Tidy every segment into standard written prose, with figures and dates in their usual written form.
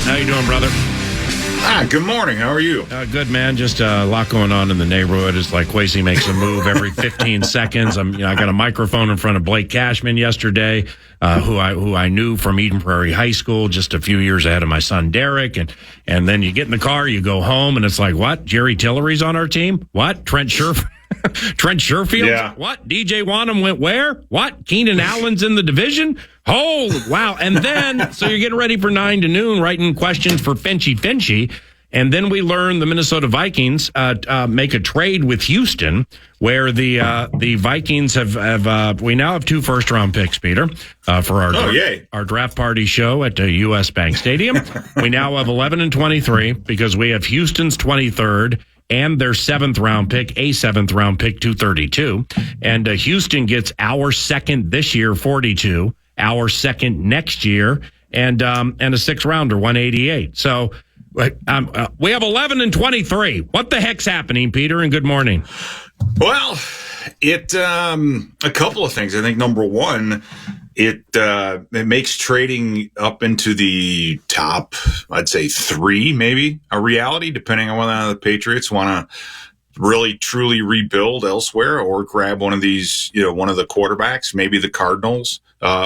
How you doing, brother? Good morning. How are you? Good, man. Just a lot going on in the neighborhood. It's like Kwesi makes a move every 15 seconds. I got a microphone in front of Blake Cashman yesterday, who I knew from Eden Prairie High School, just a few years ahead of my son Derek. And then you get in the car, you go home, and it's like, what? Jerry Tillery's on our team? What? Trent Sherfield? Yeah. What? DJ Wanham went where? What? Keenan Allen's in the division? Oh, wow. And then, so you're getting ready for 9 to noon, writing questions for Finchy. And then we learn the Minnesota Vikings make a trade with Houston, where the Vikings have we now have 2 first-round picks, Peter, for our draft party show at U.S. Bank Stadium. We now have 11 and 23 because we have Houston's 23rd and their 7th-round pick, a 7th-round pick, 232. And Houston gets our second this year, 42, our second next year, and a 6th-rounder, 188. So we have 11 and 23. What the heck's happening, Peter? And good morning. Well, a couple of things. I think number one, it makes trading up into the top, I'd say 3, maybe a reality, depending on whether the Patriots want to really truly rebuild elsewhere or grab one of these, one of the quarterbacks, maybe the Cardinals,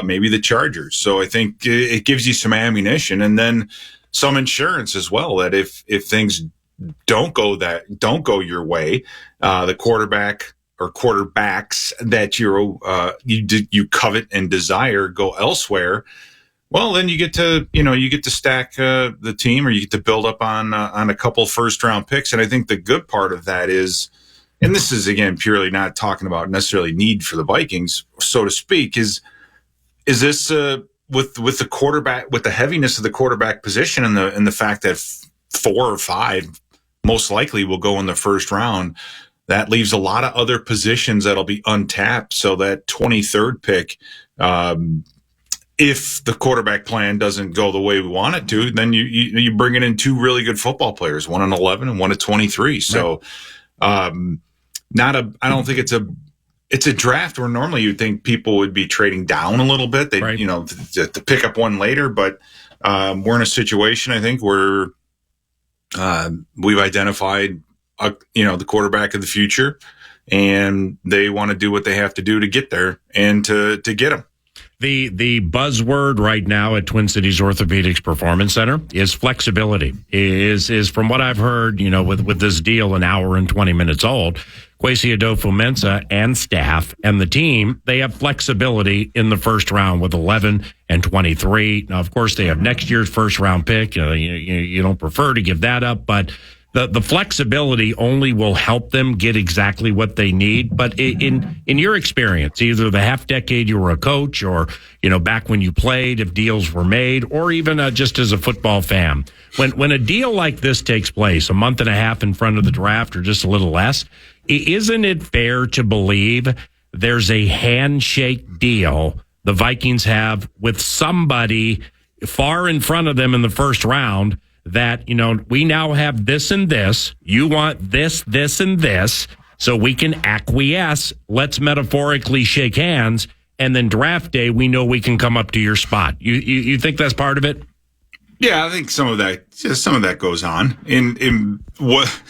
maybe the Chargers. So I think it gives you some ammunition and then some insurance as well, that if things don't go your way, the quarterback or quarterbacks that you covet and desire go elsewhere. Well, then you get to stack the team, or you get to build up on a couple first-round picks. And I think the good part of that is, and this is again purely not talking about necessarily need for the Vikings, so to speak, is this with the quarterback, with the heaviness of the quarterback position and the fact that 4 or 5 most likely will go in the first round. That leaves a lot of other positions that'll be untapped. So that 23rd pick, if the quarterback plan doesn't go the way we want it to, then you bring in 2 really good football players, one at 11 and one at 23. So, I don't think it's a draft where normally you'd think people would be trading down a little bit. They, right, to pick up one later, but we're in a situation, I think, where we've identified the quarterback of the future, and they want to do what they have to do to get there and to get him. The buzzword right now at Twin Cities Orthopedics Performance Center is flexibility. Is from what I've heard, with this deal, an hour and 20 minutes old, Kwesi Adofo-Mensah and staff and the team, they have flexibility in the first round with 11 and 23. Now, of course, they have next year's first round pick. You don't prefer to give that up, but the flexibility only will help them get exactly what they need. But in your experience, either the half decade you were a coach, or back when you played, if deals were made, or even just as a football fan, when a deal like this takes place, a month and a half in front of the draft or just a little less, isn't it fair to believe there's a handshake deal the Vikings have with somebody far in front of them in the first round, that, we now have this and this, you want this, this, and this, so we can acquiesce, let's metaphorically shake hands, and then draft day, we know we can come up to your spot. You think that's part of it? Yeah, I think some of that goes on. In what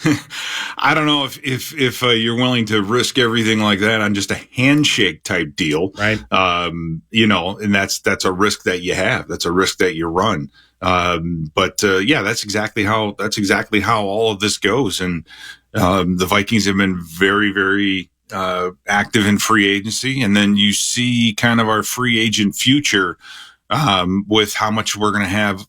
I don't know if you're willing to risk everything like that on just a handshake type deal, right? And that's a risk that you have. That's a risk that you run. But that's exactly how all of this goes. And the Vikings have been very, very active in free agency, and then you see kind of our free agent future with how much we're going to have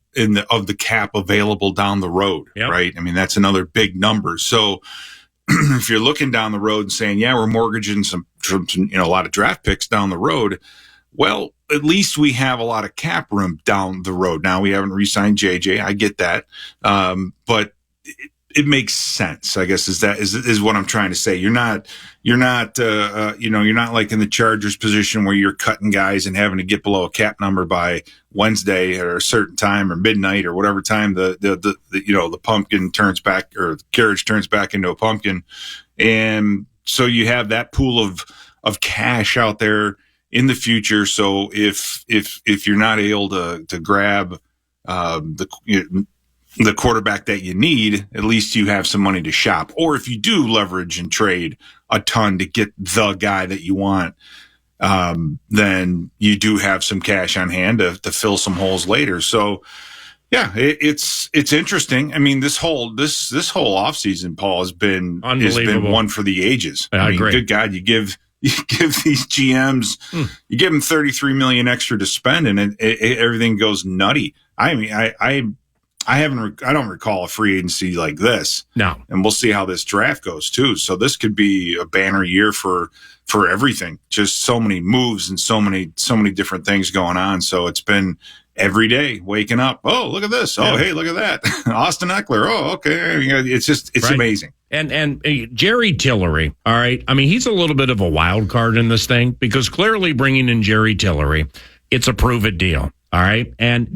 of the cap available down the road, yep, right? I mean, that's another big number. So if you're looking down the road and saying, yeah, we're mortgaging some a lot of draft picks down the road, well, at least we have a lot of cap room down the road. Now, we haven't re-signed JJ. I get that. But it makes sense, I guess, is what I'm trying to say. You're not like in the Chargers position where you're cutting guys and having to get below a cap number by Wednesday or a certain time or midnight or whatever time the pumpkin turns back, or the carriage turns back into a pumpkin. And so you have that pool of cash out there in the future. So if you're not able to grab the quarterback that you need, at least you have some money to shop. Or if you do leverage and trade a ton to get the guy that you want, then you do have some cash on hand to fill some holes later. So, yeah, it's interesting. I mean, this whole offseason, Paul, has been one for the ages. I mean, good God, you give these GMs, you give them $33 million extra to spend, and everything goes nutty. I mean, I don't recall a free agency like this. No, and we'll see how this draft goes too. So this could be a banner year for everything. Just so many moves and so many different things going on. So it's been every day waking up. Oh, look at this. Oh, hey, look at that. Austin Eckler. Oh, okay. It's right. Amazing. And Jerry Tillery. All right. I mean, he's a little bit of a wild card in this thing because clearly bringing in Jerry Tillery, it's a prove it deal. All right. And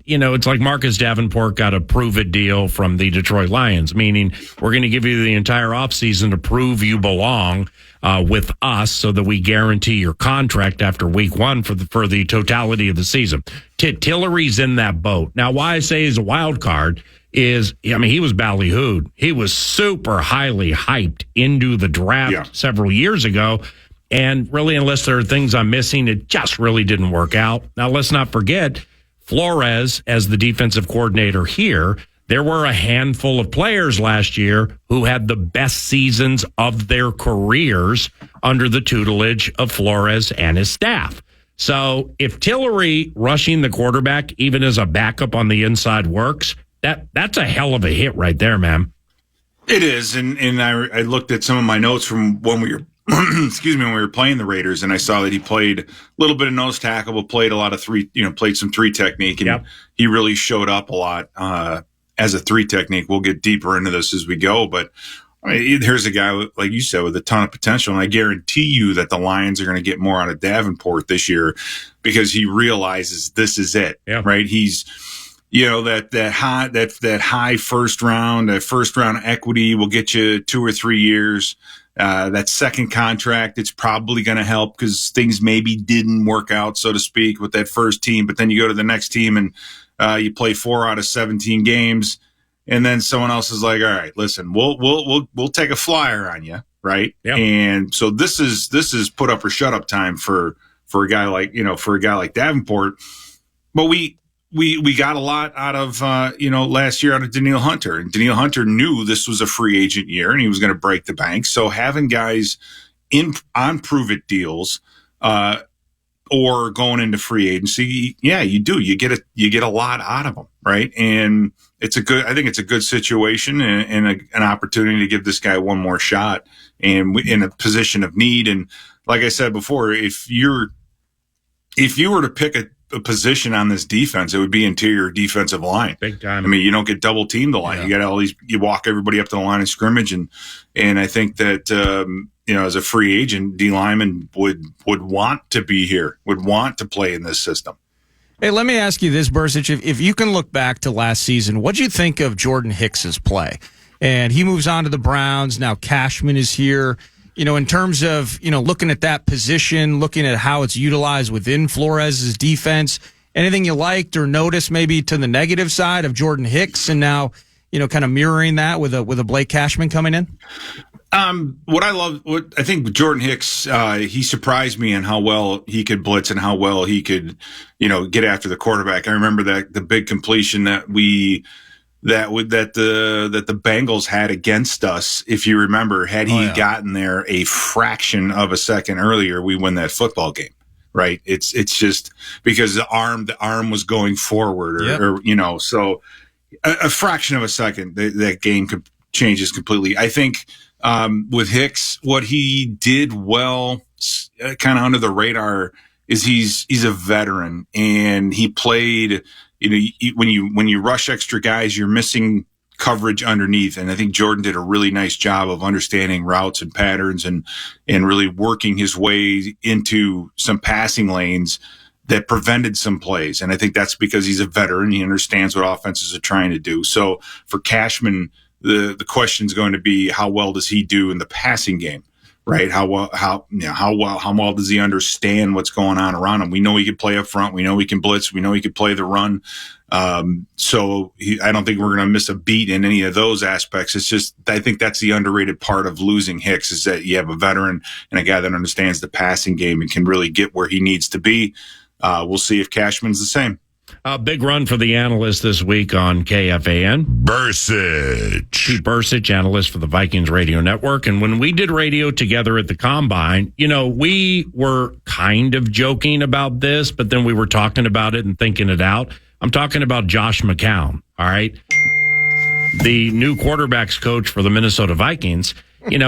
it's like Marcus Davenport got a prove it deal from the Detroit Lions, meaning we're going to give you the entire offseason to prove you belong with us so that we guarantee your contract after week one for the totality of the season. Tillery's in that boat. Now, why I say he's a wild card is, I mean, he was ballyhooed. He was super highly hyped into the draft several years ago. And really, unless there are things I'm missing, it just really didn't work out. Now, let's not forget, Flores, as the defensive coordinator here, there were a handful of players last year who had the best seasons of their careers under the tutelage of Flores and his staff. So if Tillery rushing the quarterback, even as a backup on the inside, works, that's a hell of a hit right there, man. It is. And I looked at some of my notes from when we were when we were playing the Raiders, and I saw that he played a little bit of nose tackle, but played a lot of played some three technique, and he really showed up a lot as a three technique. We'll get deeper into this as we go, but I mean, here's a guy, like you said, with a ton of potential, and I guarantee you that the Lions are going to get more out of Davenport this year because he realizes this is it, right? He's that high first round equity will get you 2 or 3 years. That second contract, it's probably going to help because things maybe didn't work out, so to speak, with that first team. But then you go to the next team and you play 4 out of 17 games, and then someone else is like, "All right, listen, we'll take a flyer on you, right?" Yep. And so this is put up or shut up time for a guy like Davenport. But we got a lot out of last year out of Danielle Hunter, and Danielle Hunter knew this was a free agent year and he was going to break the bank. So having guys on prove it deals or going into free agency, you do. You get a lot out of them, right? And I think it's a good situation and an opportunity to give this guy one more shot and in a position of need. And like I said before, if you were to pick a position on this defense, it would be interior defensive line. Big time. I mean, you don't get double teamed the line. Yeah. You got you walk everybody up to the line of scrimmage, and I think that as a free agent, D lineman would want to be here, would want to play in this system. Hey, let me ask you this, Bercich. If you can look back to last season, what'd you think of Jordan Hicks's play? And he moves on to the Browns. Now Cashman is here. In terms of, looking at that position, looking at how it's utilized within Flores' defense, anything you liked or noticed maybe to the negative side of Jordan Hicks, and now, kind of mirroring that with a Blake Cashman coming in? What I think Jordan Hicks, he surprised me in how well he could blitz and how well he could, get after the quarterback. I remember that the big completion that the Bengals had against us, if you remember, had he gotten there a fraction of a second earlier, we win that football game, right? It's just because the arm was going forward or so a fraction of a second, that game changes completely. I think with Hicks, what he did well, kind of under the radar, is he's a veteran and he played. When you rush extra guys, you're missing coverage underneath. And I think Jordan did a really nice job of understanding routes and patterns and really working his way into some passing lanes that prevented some plays. And I think that's because he's a veteran. He understands what offenses are trying to do. So for Cashman, the question is going to be, how well does he do in the passing game? right? How well does he understand what's going on around him? We know he can play up front. We know he can blitz. We know he can play the run. So I don't think we're going to miss a beat in any of those aspects. It's just, I think that's the underrated part of losing Hicks, is that you have a veteran and a guy that understands the passing game and can really get where he needs to be. We'll see if Cashman's the same. A big run for the analyst this week on KFAN. Bercich. Pete Bercich, analyst for the Vikings Radio Network. And when we did radio together at the Combine, we were kind of joking about this, but then we were talking about it and thinking it out. I'm talking about Josh McCown, all right? The new quarterbacks coach for the Minnesota Vikings. You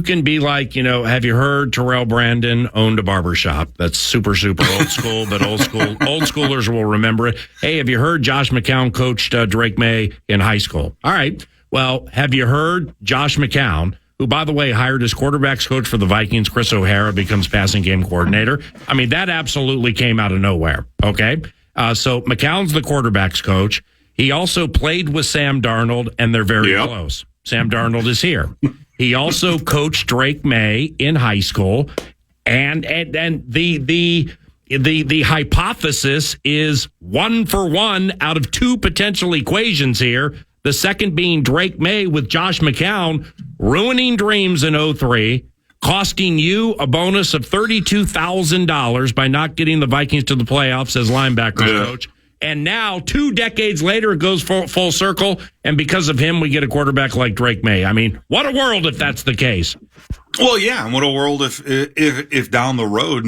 can be like, have you heard Terrell Brandon owned a barbershop? That's super, super old school, but old schoolers will remember it. Hey, have you heard Josh McCown coached Drake May in high school? All right. Well, have you heard Josh McCown, who, by the way, hired his quarterbacks coach for the Vikings, Chris O'Hara, becomes passing game coordinator? I mean, that absolutely came out of nowhere. Okay. So McCown's the quarterbacks coach. He also played with Sam Darnold, and they're very close. Sam Darnold is here. He also coached Drake May in high school, and the hypothesis is 1-for-1 out of two potential equations here. The second being Drake May with Josh McCown ruining dreams in 2003, costing you a bonus of $32,000 by not getting the Vikings to the playoffs as linebackers coach. And now, 2 decades later, it goes full circle, and because of him, we get a quarterback like Drake May. I mean, what a world if that's the case. Well, yeah, and what a world if down the road,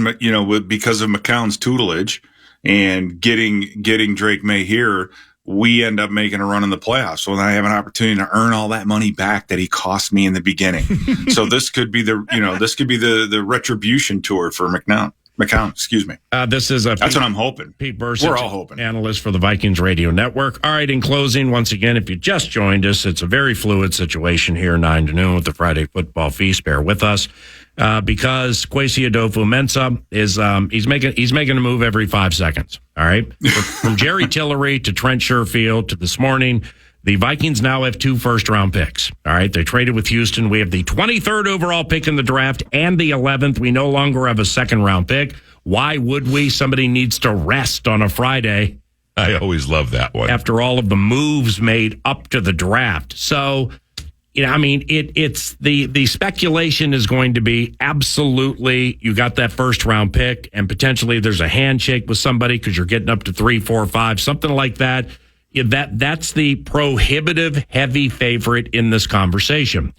because of McCown's tutelage and getting Drake May here, we end up making a run in the playoffs. So then I have an opportunity to earn all that money back that he cost me in the beginning. So this could be the retribution tour for McCown. Excuse me. That's what I'm hoping. Pete Bercich, we're all hoping. Analyst for the Vikings Radio Network. All right, in closing, once again, if you just joined us, it's a very fluid situation here, 9 to noon with the Friday Football Feast. Bear with us because Kwesi Adofo-Mensah is he's making a move every 5 seconds. All right, from Jerry Tillery to Trent Sherfield to this morning. The Vikings now have 2 first-round picks. All right, they traded with Houston. We have the 23rd overall pick in the draft and the 11th. We no longer have a second-round pick. Why would we? Somebody needs to rest on a Friday. I always love that one. After all of the moves made up to the draft. So, it's the speculation is going to be absolutely you got that first-round pick, and potentially there's a handshake with somebody because you're getting up to 3, 4, 5, something like that. That's the prohibitive heavy favorite in this conversation.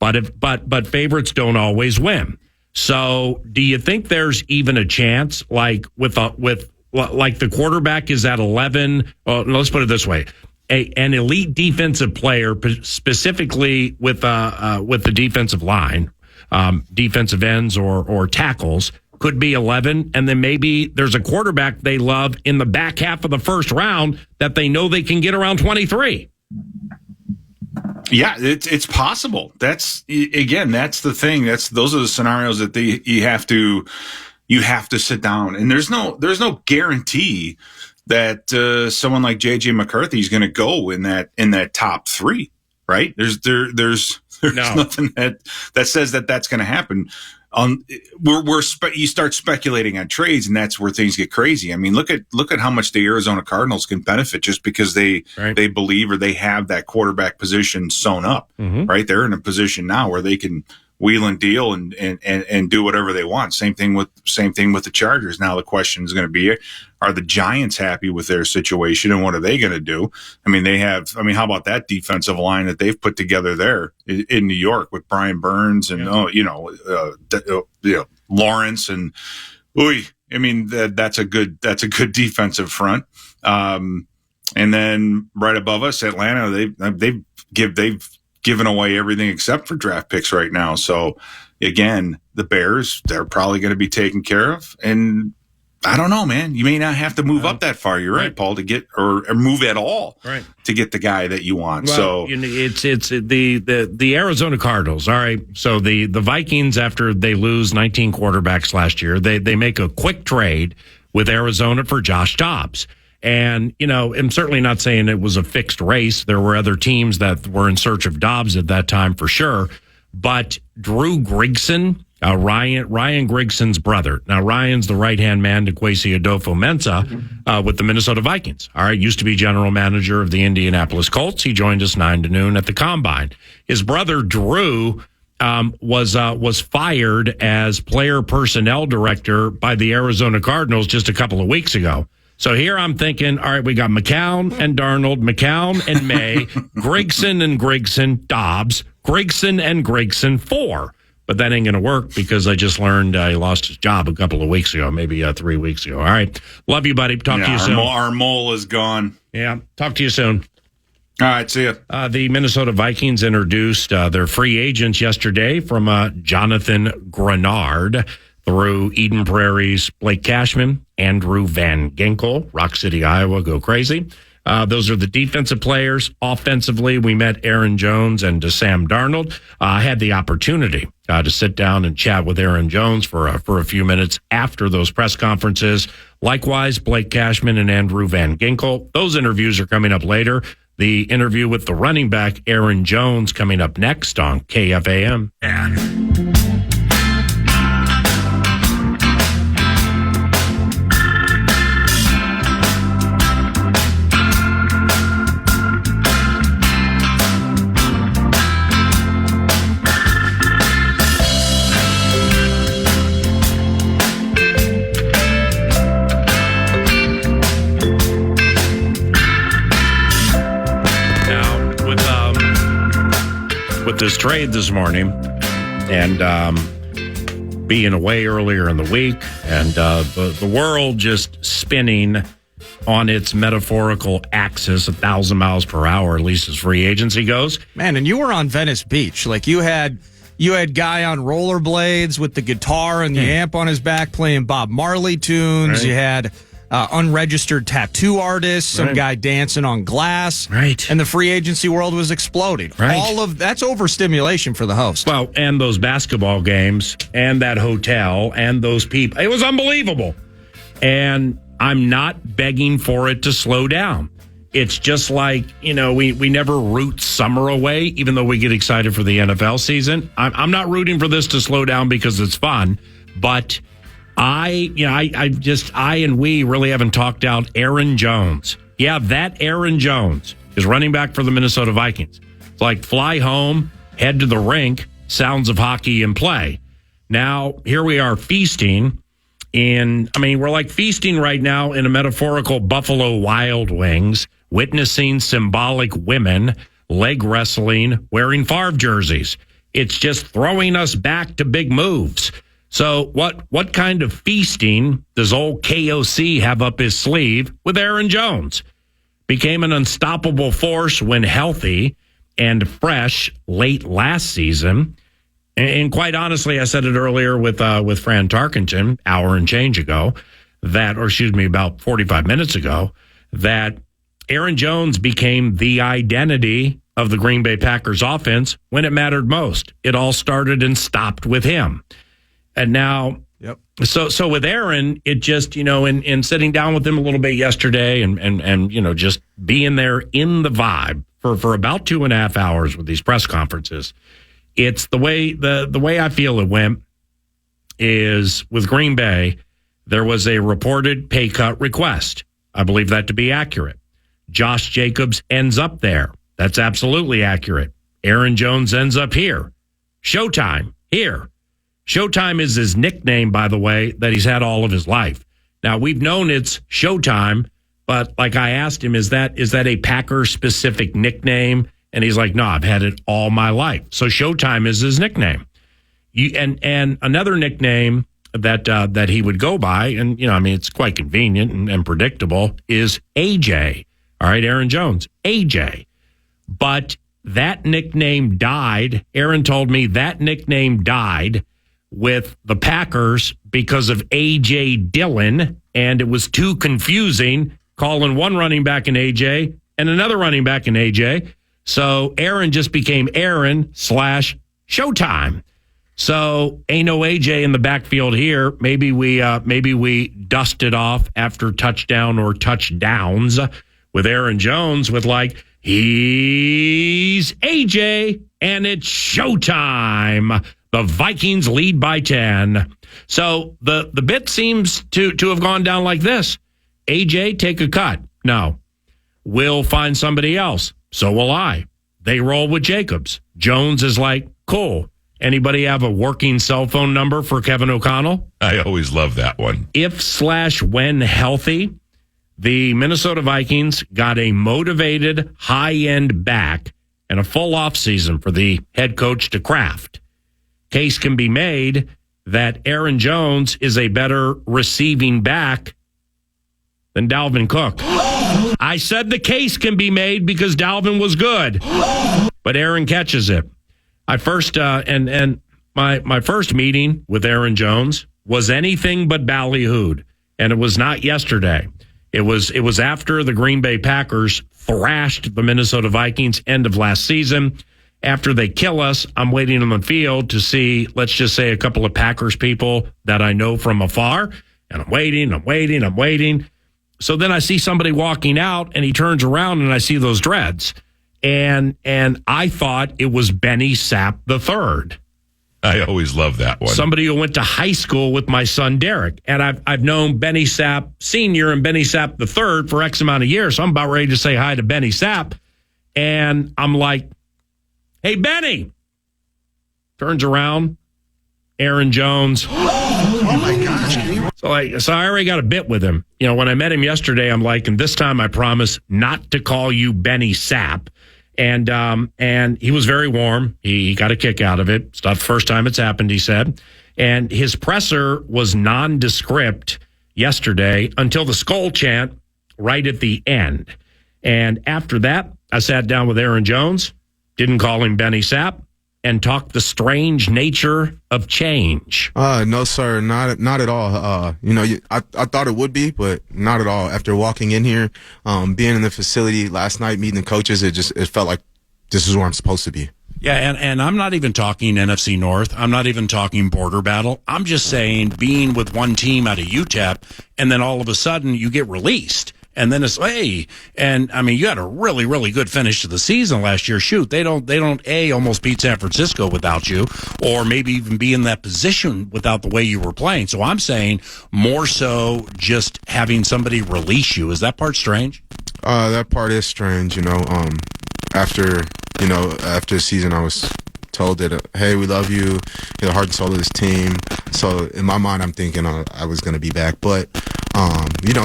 But favorites don't always win. So do you think there's even a chance, like with the quarterback is at 11? Let's put it this way. An elite defensive player, specifically with the defensive line, defensive ends or tackles, could be 11, and then maybe there's a quarterback they love in the back half of the first round that they know they can get around 23. Yeah, it's possible. That's the thing. Those are the scenarios that you have to sit down, and there's no guarantee that someone like JJ McCarthy is going to go in that top 3, right? There's nothing that says that that's going to happen. You start speculating on trades, and that's where things get crazy. I mean, look at how much the Arizona Cardinals can benefit just because they believe or they have that quarterback position sewn up. Mm-hmm. Right, they're in a position now where they can wheel and deal and do whatever they want. Same thing with the Chargers. Now the question is going to be: are the Giants happy with their situation, and what are they going to do? I mean, how about that defensive line that they've put together there in New York with Brian Burns and Lawrence and I mean that's a good defensive front. And then right above us, Atlanta, they've given away everything except for draft picks right now. So again, the Bears, they're probably going to be taken care of. And I don't know, man. You may not have to move up that far. You're right, Paul, to get or move at all to get the guy that you want. Well, so it's the Arizona Cardinals. All right. So the Vikings, after they lose 19 quarterbacks last year, they make a quick trade with Arizona for Josh Dobbs. And, I'm certainly not saying it was a fixed race. There were other teams that were in search of Dobbs at that time for sure. But Drew Grigson, Ryan Grigson's brother. Now, Ryan's the right-hand man to Kwesi Adolfo-Mensah with the Minnesota Vikings. All right, used to be general manager of the Indianapolis Colts. He joined us 9 to noon at the Combine. His brother, Drew, was fired as player personnel director by the Arizona Cardinals just a couple of weeks ago. So here I'm thinking, all right, we got McCown and Darnold, McCown and May, Grigson and Grigson, Dobbs, Grigson and Grigson, 4. But that ain't going to work because I just learned he lost his job a couple of weeks ago, maybe 3 weeks ago. All right. Love you, buddy. Talk to you soon. Our mole is gone. Yeah. Talk to you soon. All right. See ya. The Minnesota Vikings introduced their free agents yesterday from Jonathan Grenard through Eden Prairie's Blake Cashman, Andrew Van Ginkel, Rock City, Iowa, go crazy. Those are the defensive players. Offensively, we met Aaron Jones and Sam Darnold. I had the opportunity to sit down and chat with Aaron Jones for a few minutes after those press conferences. Likewise, Blake Cashman and Andrew Van Ginkel. Those interviews are coming up later. The interview with the running back, Aaron Jones, coming up next on KFAM. With this trade this morning and being away earlier in the week and the world just spinning on its metaphorical axis 1,000 miles per hour, at least as free agency goes. Man, and you were on Venice Beach. Like you had guy on rollerblades with the guitar and the amp on his back playing Bob Marley tunes. Right. You had unregistered tattoo artists, some guy dancing on glass. Right. And the free agency world was exploding. Right. All of that's overstimulation for the host. Well, and those basketball games and that hotel and those people. It was unbelievable. And I'm not begging for it to slow down. It's just like, we never root summer away, even though we get excited for the NFL season. I'm not rooting for this to slow down because it's fun, but I and we really haven't talked out Aaron Jones. Yeah, that Aaron Jones is running back for the Minnesota Vikings. It's like fly home, head to the rink, sounds of hockey in play. Now, here we are feasting we're like feasting right now in a metaphorical Buffalo Wild Wings, witnessing symbolic women leg wrestling, wearing Favre jerseys. It's just throwing us back to big moves. So what kind of feasting does old KOC have up his sleeve with Aaron Jones? Became an unstoppable force when healthy and fresh late last season. And quite honestly, I said it earlier with Fran Tarkenton, hour and change ago, about 45 minutes ago, that Aaron Jones became the identity of the Green Bay Packers offense when it mattered most. It all started and stopped with him. And now, so with Aaron, it just, in sitting down with him a little bit yesterday and just being there in the vibe for about 2.5 hours with these press conferences, it's the way I feel it went is with Green Bay, there was a reported pay cut request. I believe that to be accurate. Josh Jacobs ends up there. That's absolutely accurate. Aaron Jones ends up here. Showtime here. Showtime is his nickname, by the way, that he's had all of his life. Now, we've known it's Showtime, but like I asked him, is that a Packer-specific nickname? And he's like, no, I've had it all my life. So Showtime is his nickname. And another nickname that he would go by, and, it's quite convenient and predictable, is AJ. All right, Aaron Jones, AJ. But that nickname died. Aaron told me that nickname died with the Packers because of A.J. Dillon, and it was too confusing calling one running back an A.J. and another running back an A.J., so Aaron just became Aaron / Showtime. So ain't no A.J. in the backfield here. Maybe we dust it off after touchdown or touchdowns with Aaron Jones with he's A.J. and it's Showtime. The Vikings lead by 10. So the bit seems to have gone down like this. AJ, take a cut. No. We'll find somebody else. So will I. They roll with Jacobs. Jones is like, cool. Anybody have a working cell phone number for Kevin O'Connell? I always love that one. If/when healthy, the Minnesota Vikings got a motivated high-end back and a full offseason for the head coach to craft. Case can be made that Aaron Jones is a better receiving back than Dalvin Cook. I said the case can be made because Dalvin was good, but Aaron catches it. I first my first meeting with Aaron Jones was anything but ballyhooed, and it was not yesterday. It was after the Green Bay Packers thrashed the Minnesota Vikings end of last season. After they kill us, I'm waiting on the field to see, let's just say, a couple of Packers people that I know from afar, and I'm waiting. So then I see somebody walking out, and he turns around, and I see those dreads. And I thought it was Benny Sapp III. I always love that one. Somebody who went to high school with my son Derek. And I've known Benny Sapp Sr. and Benny Sapp III for X amount of years. So I'm about ready to say hi to Benny Sapp. And I'm like, hey, Benny. Turns around, Aaron Jones. Oh my gosh. So I already got a bit with him. You know, when I met him yesterday, I'm like, and this time I promise not to call you Benny Sapp. And he was very warm. He got a kick out of it. It's not the first time it's happened, he said. And his presser was nondescript yesterday until the skull chant right at the end. And after that, I sat down with Aaron Jones, didn't call him Benny Sapp, and talked the strange nature of change. No, sir, not at all. I thought it would be, but not at all. After walking in here, being in the facility last night, meeting the coaches, it felt like this is where I'm supposed to be. Yeah, and I'm not even talking NFC North. I'm not even talking border battle. I'm just saying being with one team out of UTEP, and then all of a sudden you get released. And then it's, hey, and I mean, you had a really, really good finish to the season last year. Shoot, they don't almost beat San Francisco without you, or maybe even be in that position without the way you were playing. So I'm saying more so just having somebody release you. Is that part strange? That part is strange, after the season, I was told that, hey, we love you, you're the heart and soul of this team. So in my mind, I'm thinking I was going to be back. But,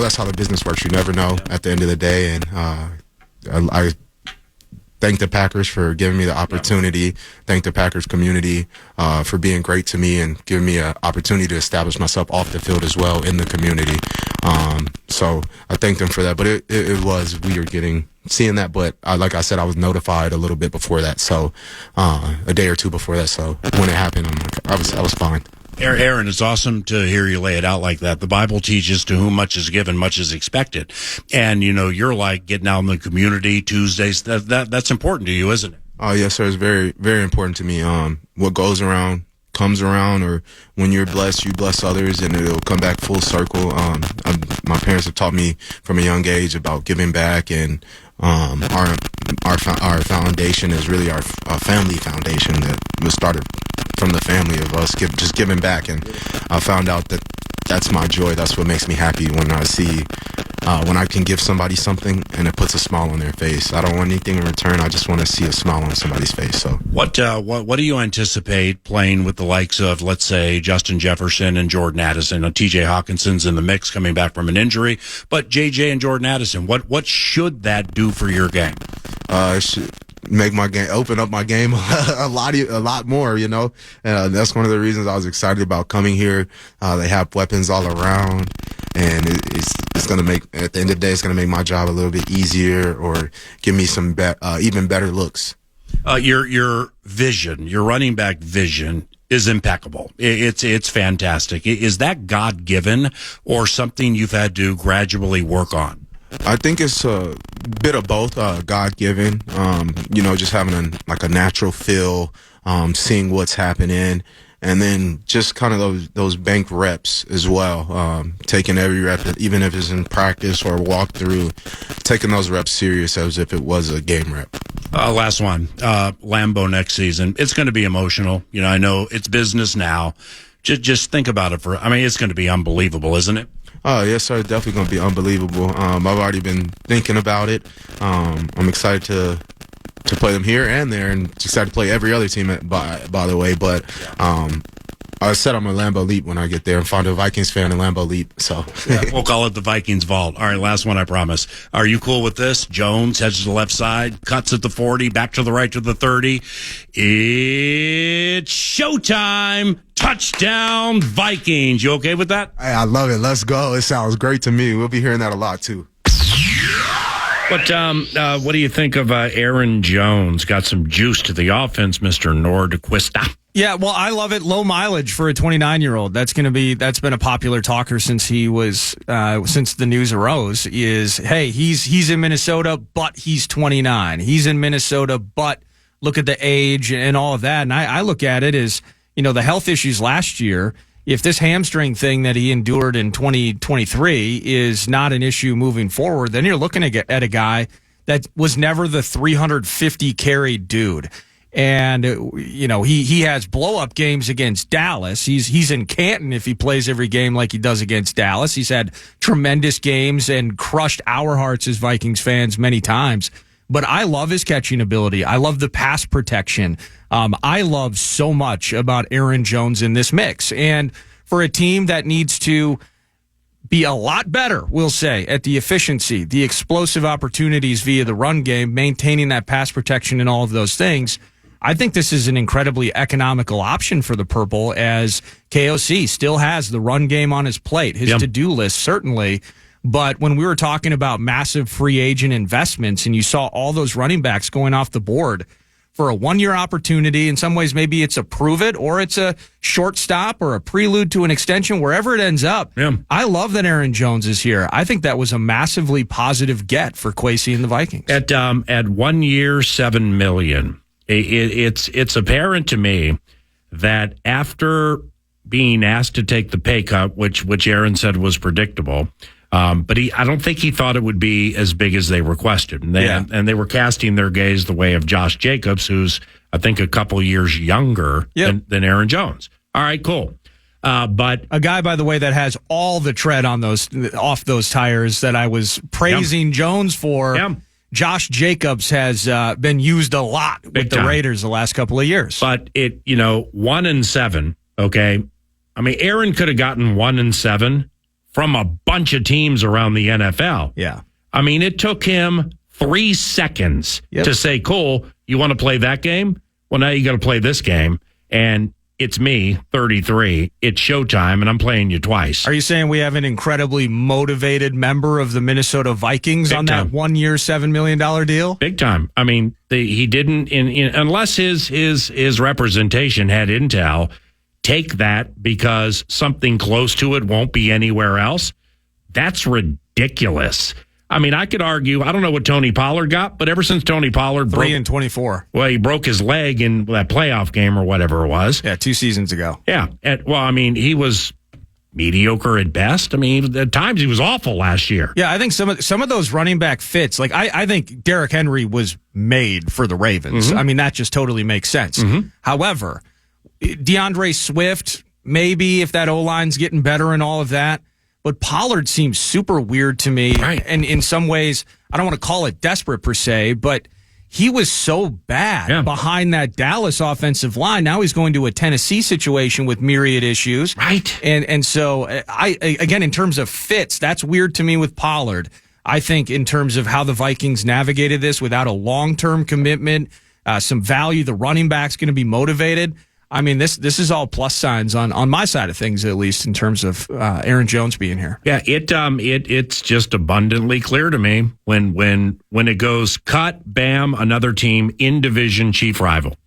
that's how the business works. You never know at the end of the day. And I thank the Packers for giving me the opportunity. Thank the Packers community for being great to me and giving me an opportunity to establish myself off the field as well in the community. So I thank them for that. But it was weird seeing that. But like I said, I was notified a little bit before that. So a day or two before that. So when it happened, I was fine. Aaron, it's awesome to hear you lay it out like that. The Bible teaches to whom much is given, much is expected. And, you're like getting out in the community Tuesdays. That's important to you, isn't it? Oh, yes, sir. It's very, very important to me. What goes around comes around, or when you're blessed, you bless others, and it'll come back full circle. My parents have taught me from a young age about giving back, and our foundation is really our family foundation that was started from the family of us just giving back. And I found out that that's my joy. That's what makes me happy when I see when I can give somebody something and it puts a smile on their face. I don't want anything in return. I just want to see a smile on somebody's face. So what do you anticipate playing with the likes of, let's say, Justin Jefferson and Jordan Addison? TJ Hawkinson's in the mix coming back from an injury, but JJ and Jordan Addison, what should that do for your game? It should make my game, open up my game a lot more, that's one of the reasons I was excited about coming here. They have weapons all around, and it's going to make, at the end of the day, it's going to make my job a little bit easier, or give me some even better looks. Your vision, your running back vision is impeccable. It's fantastic. Is that God-given or something you've had to gradually work on? I think it's a bit of both, God-given, just having a natural feel, seeing what's happening, And then just kind of those bank reps as well, taking every rep, even if it's in practice or walkthrough, taking those reps serious as if it was a game rep. Last one, Lambeau next season. It's going to be emotional. I know it's business now. Just think about it it's going to be unbelievable, isn't it? Oh, yes, sir. Definitely going to be unbelievable. I've already been thinking about it. I'm excited to play them here and there, and excited to play every other team, by the way. But I said I'm a Lambeau Leap when I get there. I'm fond of Vikings fan and Lambeau Leap. So we'll call it the Vikings Vault. All right, last one, I promise. Are you cool with this? Jones heads to the left side, cuts at the 40, back to the right to the 30. It's showtime. Touchdown, Vikings. You okay with that? Hey, I love it. Let's go. It sounds great to me. We'll be hearing that a lot, too. What do you think of Aaron Jones? Got some juice to the offense, Mr. Nordquist. Yeah, well, I love it. Low mileage for a 29-year-old. That's been a popular talker since since the news arose. He's in Minnesota, but he's 29. He's in Minnesota, but look at the age and all of that. And I look at it as the health issues last year. If this hamstring thing that he endured in 2023 is not an issue moving forward, then you're looking at a guy that was never the 350 carry dude. And, he has blow-up games against Dallas. He's in Canton if he plays every game like he does against Dallas. He's had tremendous games and crushed our hearts as Vikings fans many times. But I love his catching ability. I love the pass protection. I love so much about Aaron Jones in this mix. And for a team that needs to be a lot better, we'll say, at the efficiency, the explosive opportunities via the run game, maintaining that pass protection and all of those things, I think this is an incredibly economical option for the Purple, as KOC still has the run game on his plate, his to-do list, certainly. But when we were talking about massive free agent investments and you saw all those running backs going off the board for a one-year opportunity, in some ways maybe it's a prove it or it's a shortstop or a prelude to an extension, wherever it ends up. Yeah. I love that Aaron Jones is here. I think that was a massively positive get for Kwesi and the Vikings. At 1 year, $7 million. It's apparent to me that after being asked to take the pay cut, which Aaron said was predictable, but I don't think he thought it would be as big as they requested. And they were casting their gaze the way of Josh Jacobs, who's, I think, a couple years younger than Aaron Jones. All right, cool. But a guy, by the way, that has all the tread on off those tires that I was praising Jones for. Yeah. Josh Jacobs has been used a lot with the Raiders the last couple of years. But 1-7, okay? I mean, Aaron could have gotten 1-7 from a bunch of teams around the NFL. Yeah. I mean, it took him 3 seconds to say, cool, you want to play that game? Well, now you got to play this game. And it's me, 33. It's showtime, and I'm playing you twice. Are you saying we have an incredibly motivated member of the Minnesota Vikings on that 1 year, $7 million deal? Big time. I mean, he didn't, unless his representation had intel, take that because something close to it won't be anywhere else. That's ridiculous. I mean, I could argue, I don't know what Tony Pollard got, but ever since Tony Pollard 3-24. Well, he broke his leg in that playoff game or whatever it was. Yeah, 2 seasons ago. Yeah. He was mediocre at best. I mean, at times he was awful last year. Yeah, I think some of those running back fits, like I think Derrick Henry was made for the Ravens. Mm-hmm. I mean, that just totally makes sense. Mm-hmm. However, DeAndre Swift, maybe if that O-line's getting better and all of that. But Pollard seems super weird to me. Right. And in some ways, I don't want to call it desperate per se, but he was so bad behind that Dallas offensive line. Now he's going to a Tennessee situation with myriad issues. Right. And so, again, in terms of fits, that's weird to me with Pollard. I think in terms of how the Vikings navigated this without a long-term commitment, some value, the running back's going to be motivated. I mean, this is all plus signs on my side of things, at least in terms of Aaron Jones being here. Yeah, it's just abundantly clear to me when it goes cut, bam, another team in division chief rival.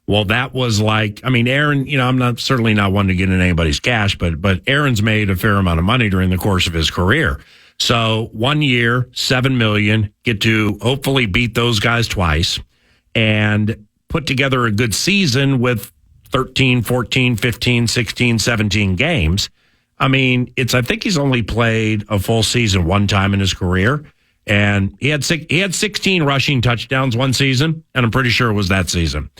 Well, that was like, I mean, Aaron, I'm certainly not one to get in anybody's cash, but Aaron's made a fair amount of money during the course of his career. So 1 year, $7 million, get to hopefully beat those guys twice and put together a good season with 13, 14, 15, 16, 17 games. I mean, I think he's only played a full season one time in his career. And he had 16 rushing touchdowns one season, and I'm pretty sure it was that season.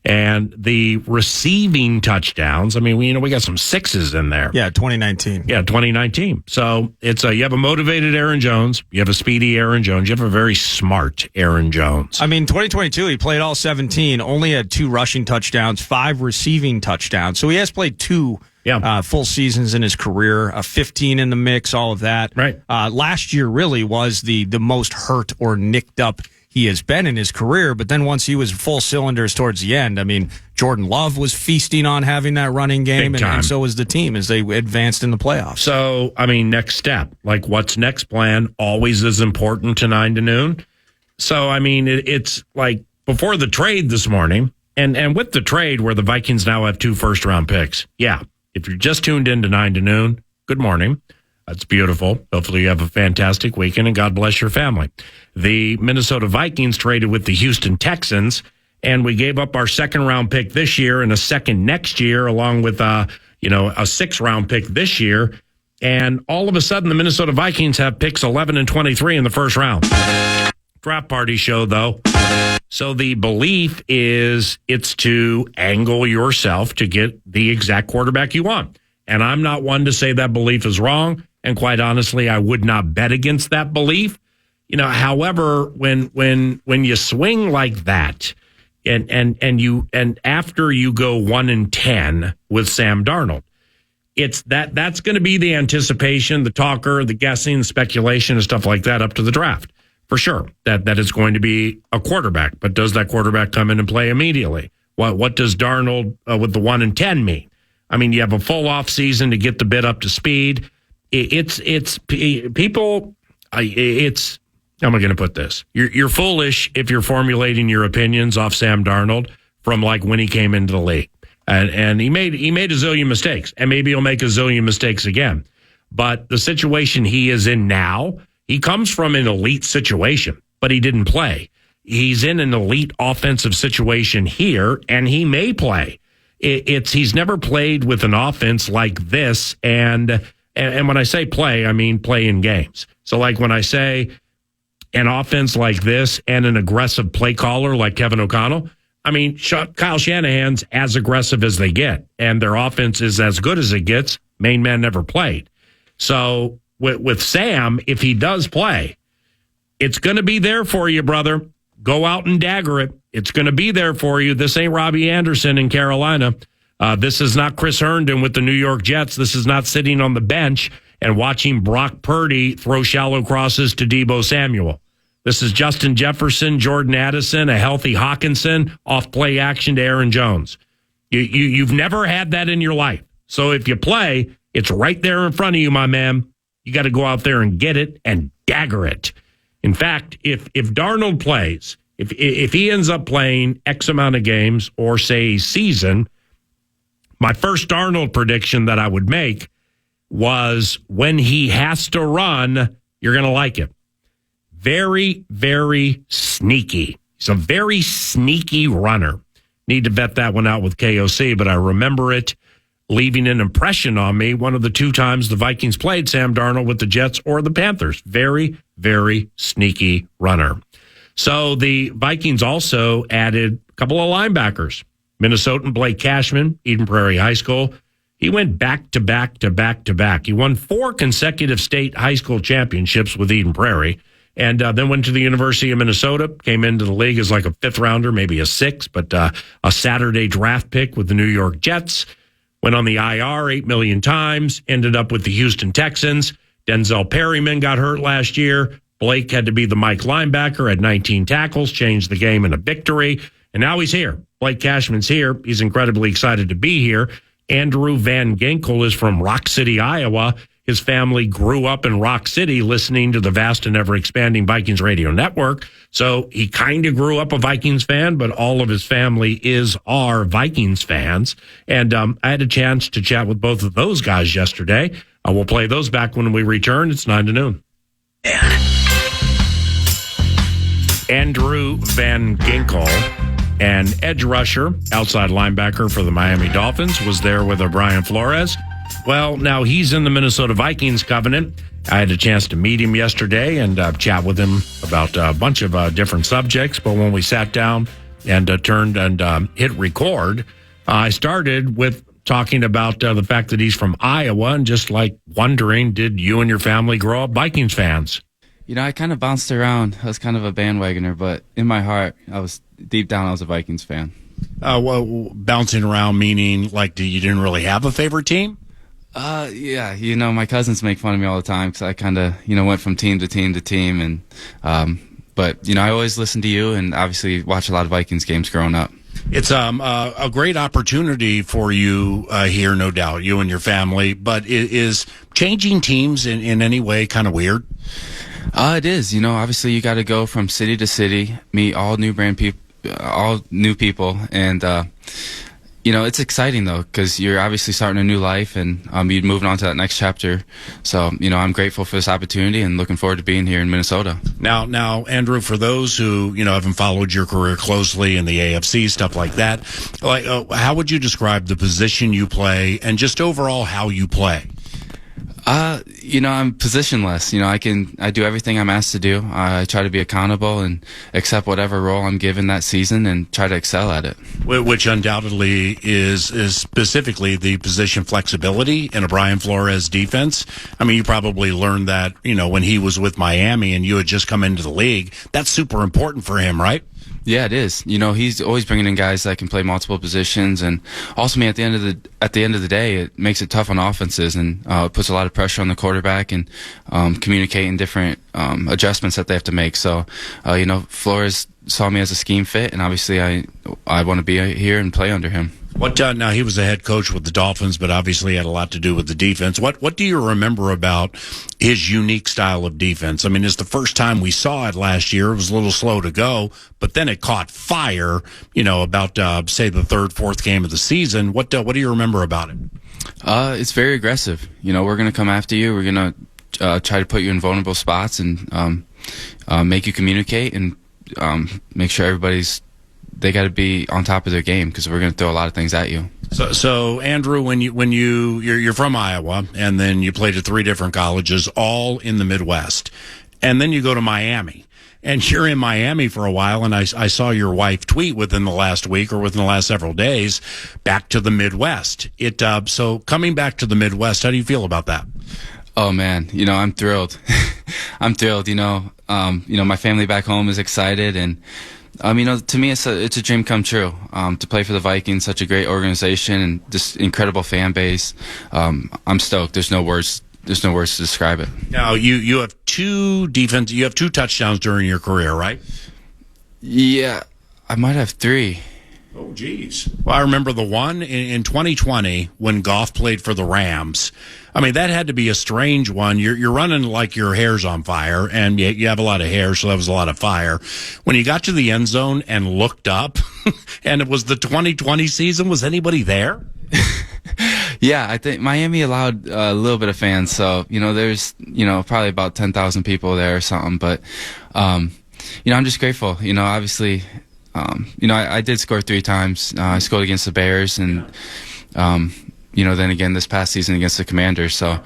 And the receiving touchdowns, I mean, we got some sixes in there. Yeah, 2019. Yeah, 2019. So you have a motivated Aaron Jones, you have a speedy Aaron Jones, you have a very smart Aaron Jones. I mean, 2022, he played all 17, only had 2 rushing touchdowns, 5 receiving touchdowns. So he has played 2 full seasons in his career, 15 in the mix, all of that. Right. Last year really was the most hurt or nicked up he has been in his career, but then once he was full cylinders towards the end, I mean, Jordan Love was feasting on having that running game, and so was the team as they advanced in the playoffs. So, I mean, next step, like what's next plan, always is important to 9 to noon. So, I mean, it's like before the trade this morning, and with the trade where the Vikings now have 2 first-round picks, yeah, if you're just tuned in to 9 to noon, good morning. That's beautiful. Hopefully you have a fantastic weekend, and God bless your family. The Minnesota Vikings traded with the Houston Texans, and we gave up our second-round pick this year and a second next year, along with a 6th-round pick this year. And all of a sudden, the Minnesota Vikings have picks 11 and 23 in the first round. Draft party show, though. So the belief is it's to angle yourself to get the exact quarterback you want. And I'm not one to say that belief is wrong. And quite honestly, I would not bet against that belief. However, when you swing like that, and after you go 1-10 with Sam Darnold, it's that's going to be the anticipation, the talker, the guessing, the speculation, and stuff like that up to the draft for sure. That it's going to be a quarterback, but does that quarterback come in and play immediately? What does Darnold with the 1-10 mean? I mean, you have a full off season to get the bit up to speed. How am I going to put this? You're foolish if you're formulating your opinions off Sam Darnold from like when he came into the league. And he made a zillion mistakes, and maybe he'll make a zillion mistakes again. But the situation he is in now, he comes from an elite situation, but he didn't play. He's in an elite offensive situation here, and he may play. He's never played with an offense like this, and when I say play, I mean play in games. So like when I say an offense like this and an aggressive play caller like Kevin O'Connell, I mean, Kyle Shanahan's as aggressive as they get, and their offense is as good as it gets. Main man never played. So with Sam, if he does play, it's going to be there for you, brother. Go out and dagger it. It's going to be there for you. This ain't Robbie Anderson in Carolina. This is not Chris Herndon with the New York Jets. This is not sitting on the bench and watching Brock Purdy throw shallow crosses to Deebo Samuel. This is Justin Jefferson, Jordan Addison, a healthy Hawkinson, off-play action to Aaron Jones. You've never had that in your life. So if you play, it's right there in front of you, my man. You got to go out there and get it and dagger it. In fact, if Darnold plays, if he ends up playing X amount of games or, say, a season, my first Darnold prediction that I would make was when he has to run, you're going to like it. Very, very sneaky. He's a very sneaky runner. Need to vet that one out with KOC, but I remember it leaving an impression on me one of the 2 times the Vikings played Sam Darnold with the Jets or the Panthers. Very, very sneaky runner. So the Vikings also added a couple of linebackers. Minnesotan Blake Cashman, Eden Prairie High School. He went back to back to back to back. He won 4 consecutive state high school championships with Eden Prairie, and then went to the University of Minnesota, came into the league as like a 5th rounder, maybe a 6th, but a Saturday draft pick with the New York Jets. Went on the IR 8 million times, ended up with the Houston Texans. Denzel Perryman got hurt last year. Blake had to be the Mike linebacker, had 19 tackles, changed the game in a victory, and now he's here. Blake Cashman's here. He's incredibly excited to be here. Andrew Van Ginkel is from Rock City, Iowa. His family grew up in Rock City listening to the vast and ever-expanding Vikings radio network. So he kind of grew up a Vikings fan, but all of his family are Vikings fans. And I had a chance to chat with both of those guys yesterday. We'll play those back when we return. It's 9 to noon. Andrew Van Ginkel And edge rusher, outside linebacker for the Miami Dolphins, was there with Brian Flores. Well, now he's in the Minnesota Vikings covenant. I had a chance to meet him yesterday and chat with him about a bunch of different subjects. But when we sat down and turned and hit record, I started with talking about the fact that he's from Iowa and just like wondering, did you and your family grow up Vikings fans? I kind of bounced around. I was kind of a bandwagoner, but in my heart, deep down, I was a Vikings fan. Well, bouncing around meaning like you didn't really have a favorite team? Yeah, my cousins make fun of me all the time because I kind of, went from team to team to team. And, but, I always listened to you and obviously watch a lot of Vikings games growing up. It's a great opportunity for you here, no doubt, you and your family. But is changing teams in any way kind of weird? It is. Obviously you got to go from city to city, meet all new people, and it's exciting though because you're obviously starting a new life and you're moving on to that next chapter. So I'm grateful for this opportunity and looking forward to being here in Minnesota. Now, Andrew, for those who haven't followed your career closely in the AFC, stuff like that, how would you describe the position you play and just overall how you play? I'm positionless. I do everything I'm asked to do. I try to be accountable and accept whatever role I'm given that season and try to excel at it. Which undoubtedly is specifically the position flexibility in a Brian Flores defense. I mean, you probably learned that, when he was with Miami and you had just come into the league. That's super important for him, right? Yeah, it is. He's always bringing in guys that can play multiple positions, and ultimately at the end of the day, it makes it tough on offenses and it puts a lot of pressure on the quarterback and communicating different adjustments that they have to make. So, Flores saw me as a scheme fit, and obviously I want to be here and play under him. Now he was a head coach with the Dolphins, but obviously had a lot to do with the defense. What do you remember about his unique style of defense? I mean, it's the first time we saw it last year. It was a little slow to go, but then it caught fire, about, say, the third, fourth game of the season. What do you remember about it? It's very aggressive. We're going to come after you. We're going to try to put you in vulnerable spots and make you communicate and make sure they got to be on top of their game because we're going to throw a lot of things at you. So Andrew, when you're from Iowa and then you played at 3 different colleges, all in the Midwest, and then you go to Miami, and you're in Miami for a while, and I saw your wife tweet within the last week or within the last several days, back to the Midwest. So coming back to the Midwest, how do you feel about that? Oh man, I'm thrilled. I'm thrilled. My family back home is excited and. To me, it's a dream come true. To play for the Vikings, such a great organization and just incredible fan base. I'm stoked. There's no words to describe it. Now, you have 2 touchdowns during your career, right? Yeah, I might have 3. Oh, geez. Well, I remember the one in 2020 when Goff played for the Rams. I mean, that had to be a strange one. You're running like your hair's on fire, and you have a lot of hair, so that was a lot of fire. When you got to the end zone and looked up, and it was the 2020 season, was anybody there? Yeah, I think Miami allowed a little bit of fans, so, there's, probably about 10,000 people there or something, but, I'm just grateful. Obviously, I did score 3 times. I scored against the Bears and, then again this past season against the Commanders. So,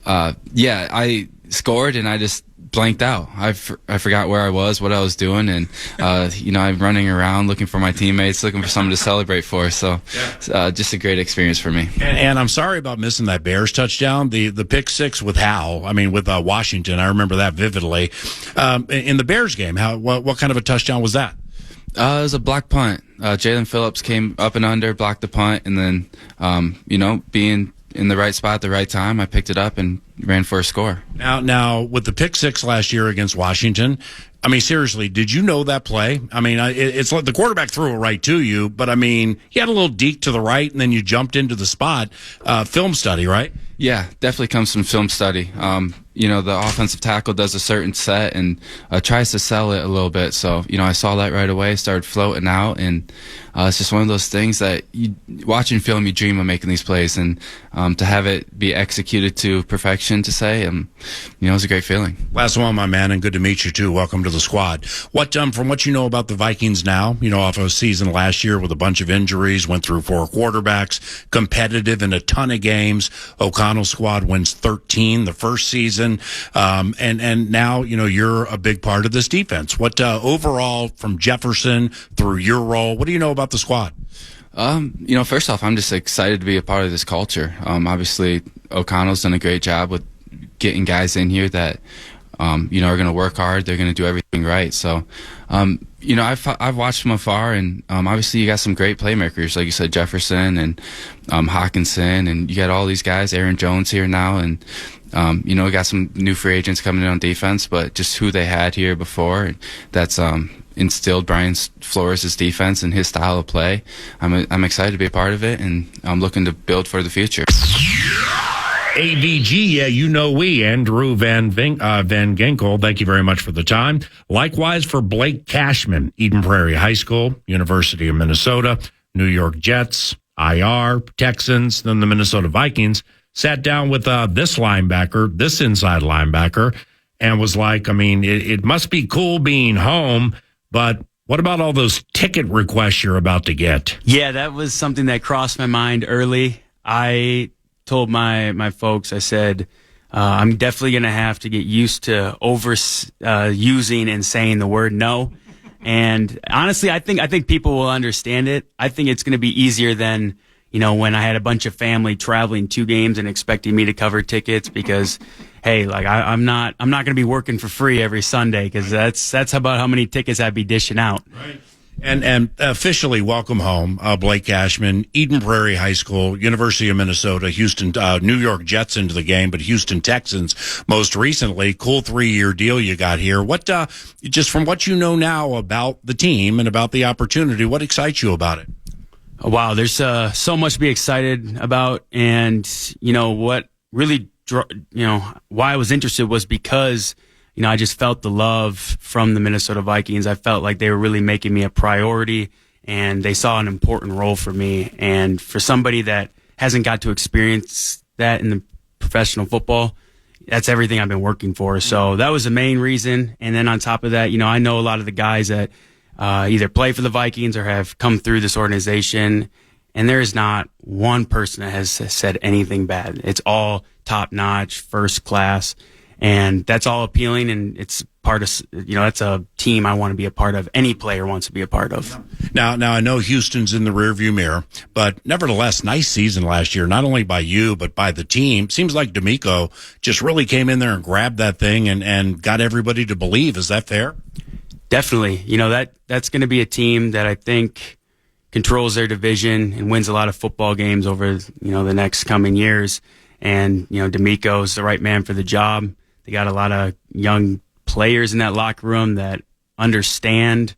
I scored and I just blanked out. I forgot where I was, what I was doing, and I'm running around looking for my teammates, looking for something to celebrate for. So, just a great experience for me. And I'm sorry about missing that Bears touchdown, the pick 6 with with Washington. I remember that vividly. In the Bears game, what kind of a touchdown was that? It was a block punt. Jalen Phillips came up and under, blocked the punt, and then, being in the right spot at the right time, I picked it up and ran for a score. Now with the pick 6 last year against Washington, I mean, seriously, did you know that play? I mean, it's like the quarterback threw it right to you, but I mean, he had a little deke to the right, and then you jumped into the spot. Film study, right? Yeah, definitely comes from film study. The offensive tackle does a certain set and tries to sell it a little bit. So, I saw that right away, started floating out, and it's just one of those things that you watching film, you dream of making these plays, and to have it be executed to perfection, to say, it was a great feeling. Last one, my man, and good to meet you too. Welcome to the squad. What from what you know about the Vikings now, off of a season last year with a bunch of injuries, went through 4 quarterbacks, competitive in a ton of games. O'Connell's squad wins 13 the first season, and now you're a big part of this defense. What overall from Jefferson through your role, what do you know about the squad? First off, I'm just excited to be a part of this culture. Obviously, O'Connell's done a great job with getting guys in here that, are going to work hard. They're going to do everything right. So, I've watched from afar, and obviously you got some great playmakers, like you said, Jefferson and Hawkinson, and you got all these guys, Aaron Jones here now, and we got some new free agents coming in on defense, but just who they had here before, that's instilled Brian Flores' defense and his style of play. I'm excited to be a part of it, and I'm looking to build for the future. AVG, we, Andrew Van Ginkel, thank you very much for the time. Likewise for Blake Cashman, Eden Prairie High School, University of Minnesota, New York Jets, IR, Texans, then the Minnesota Vikings, sat down with this inside linebacker, and was like, it must be cool being home, but what about all those ticket requests you're about to get? Yeah, that was something that crossed my mind early. I told my folks, I said, I'm definitely going to have to get used to using and saying the word no. And honestly, I think people will understand it. I think it's going to be easier than, when I had a bunch of family traveling 2 games and expecting me to cover tickets, because, hey, I'm not going to be working for free every Sunday, because that's about how many tickets I'd be dishing out. Right. And officially welcome home, Blake Cashman, Eden Prairie High School, University of Minnesota, Houston, New York Jets into the game, but Houston Texans most recently. Cool 3-year deal you got here. What, just from what you know now about the team and about the opportunity, what excites you about it? Oh, wow, there's so much to be excited about, and what really, why I was interested was because I just felt the love from the Minnesota Vikings. I felt like they were really making me a priority, and they saw an important role for me. And for somebody that hasn't got to experience that in the professional football, that's everything I've been working for. So that was the main reason. And then on top of that, I know a lot of the guys that either play for the Vikings or have come through this organization, and there is not one person that has said anything bad. It's all top-notch, first class. And that's all appealing, and it's part of, that's a team I want to be a part of. Any player wants to be a part of. Now I know Houston's in the rearview mirror, but nevertheless, nice season last year, not only by you, but by the team. Seems like D'Amico just really came in there and grabbed that thing and got everybody to believe. Is that fair? Definitely. That's going to be a team that I think controls their division and wins a lot of football games over, the next coming years. And, D'Amico's the right man for the job. They got a lot of young players in that locker room that understand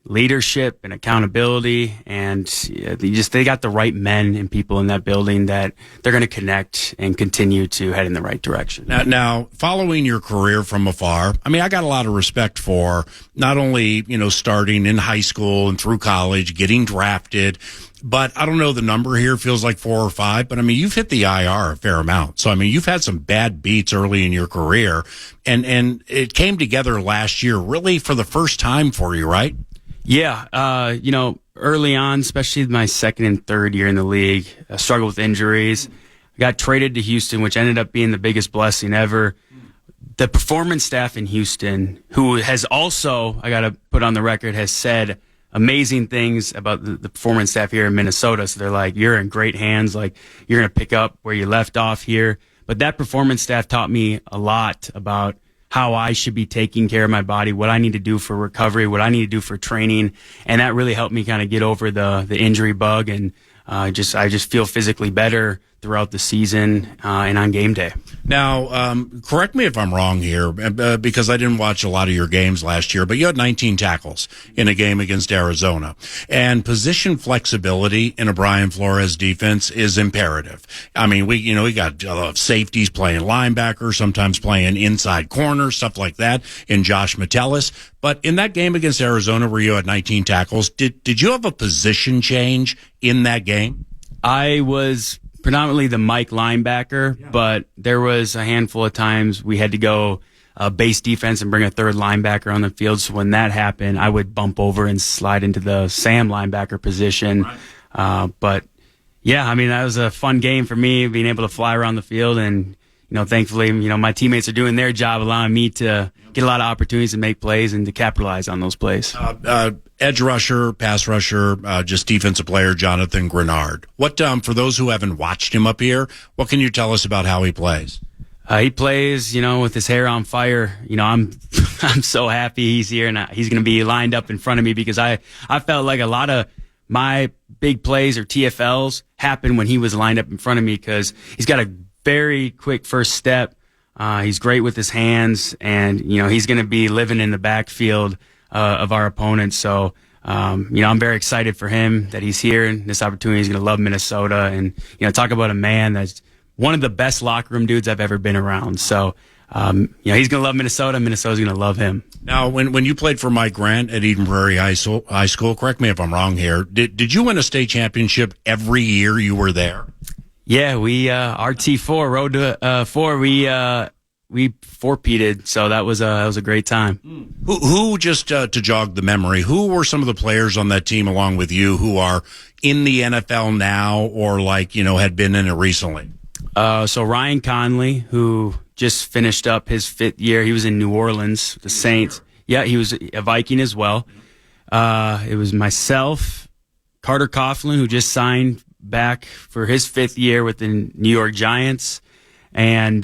leadership and accountability, and they got the right men and people in that building that they're going to connect and continue to head in the right direction. Now, following your career from afar, I got a lot of respect for not only, starting in high school and through college, getting drafted, but I don't know the number here, feels like 4 or 5, but you've hit the IR a fair amount. So, you've had some bad beats early in your career, and it came together last year really for the first time for you, right? Yeah. Early on, especially my second and third year in the league, I struggled with injuries. I got traded to Houston, which ended up being the biggest blessing ever. The performance staff in Houston, who has also, I got to put on the record, has said amazing things about the performance staff here in Minnesota. So they're like, you're in great hands. Like, you're going to pick up where you left off here. But that performance staff taught me a lot about how I should be taking care of my body, what I need to do for recovery, what I need to do for training. And that really helped me kind of get over the injury bug. And I just feel physically better throughout the season and on game day. Now, correct me if I'm wrong here, because I didn't watch a lot of your games last year, but you had 19 tackles in a game against Arizona. And position flexibility in a Brian Flores defense is imperative. We got safeties playing linebacker, sometimes playing inside corner, stuff like that in Josh Metellus. But in that game against Arizona where you had 19 tackles, did you have a position change in that game? I was predominantly the Mike linebacker, but there was a handful of times we had to go base defense and bring a third linebacker on the field. So when that happened, I would bump over and slide into the Sam linebacker position. But yeah, I mean, that was a fun game for me, being able to fly around the field. And, thankfully, my teammates are doing their job, allowing me to get a lot of opportunities to make plays and to capitalize on those plays. Edge rusher, pass rusher, just defensive player, Jonathan Grenard. What, for those who haven't watched him up here, what can you tell us about how he plays? He plays, with his hair on fire. I'm so happy he's here and he's going to be lined up in front of me, because I felt like a lot of my big plays or TFLs happened when he was lined up in front of me, because he's got a very quick first step. He's great with his hands, and, he's going to be living in the backfield of our opponents. So, I'm very excited for him that he's here and this opportunity. He's going to love Minnesota, and, talk about a man that's one of the best locker room dudes I've ever been around. So, he's going to love Minnesota. Minnesota's going to love him. Now, when you played for Mike Grant at Eden Prairie High School, correct me if I'm wrong here, did you win a state championship every year you were there? Yeah, we RT4 Road to 4. We four-peated, so that was a great time. Who just to jog the memory, who were some of the players on that team along with you who are in the NFL now, or had been in it recently? So Ryan Conley, who just finished up his 5th year, he was in New Orleans, the Saints. Yeah, he was a Viking as well. It was myself, Carter Coughlin, who just signed back for his 5th year with the New York Giants, and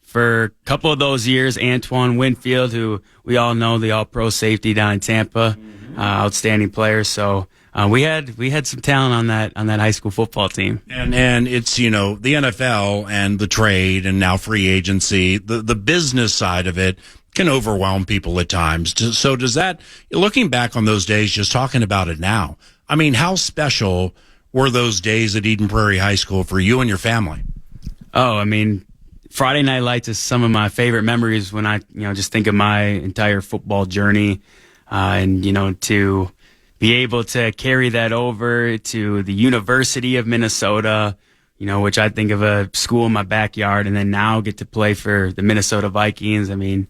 for a couple of those years, Antoine Winfield, who we all know, the All-Pro safety down in Tampa, outstanding player. So we had some talent on that high school football team. And it's, the NFL and the trade and now free agency, the business side of it can overwhelm people at times. So does that, looking back on those days, just talking about it now, I mean, how special were those days at Eden Prairie High School for you and your family? Oh, I mean, Friday Night Lights is some of my favorite memories when I, just think of my entire football journey, and, to be able to carry that over to the University of Minnesota, which I think of a school in my backyard, and then now get to play for the Minnesota Vikings. I mean,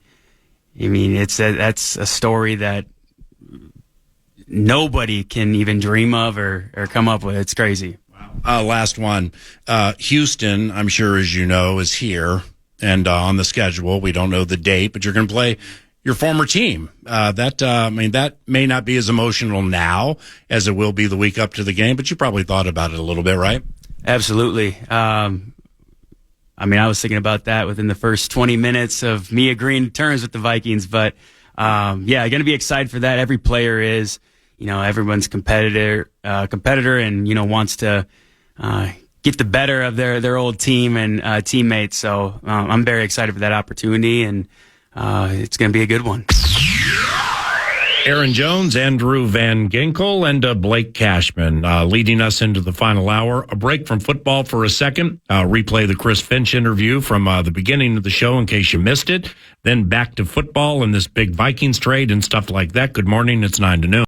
that's a story that nobody can even dream of or come up with. It's crazy. Last one. Houston, I'm sure, as you know, is here and on the schedule. We don't know the date, but you're going to play your former team. That may not be as emotional now as it will be the week up to the game, but you probably thought about it a little bit, right? Absolutely. I was thinking about that within the first 20 minutes of me agreeing to terms with the Vikings, but going to be excited for that. Every player is, everyone's competitor and, wants to get the better of their old team and teammates. So I'm very excited for that opportunity, and it's going to be a good one. Aaron Jones, Andrew Van Ginkel, and Blake Cashman leading us into the final hour. A break from football for a second. Replay the Chris Finch interview from the beginning of the show in case you missed it. Then back to football and this big Vikings trade and stuff like that. Good morning. It's 9 to noon.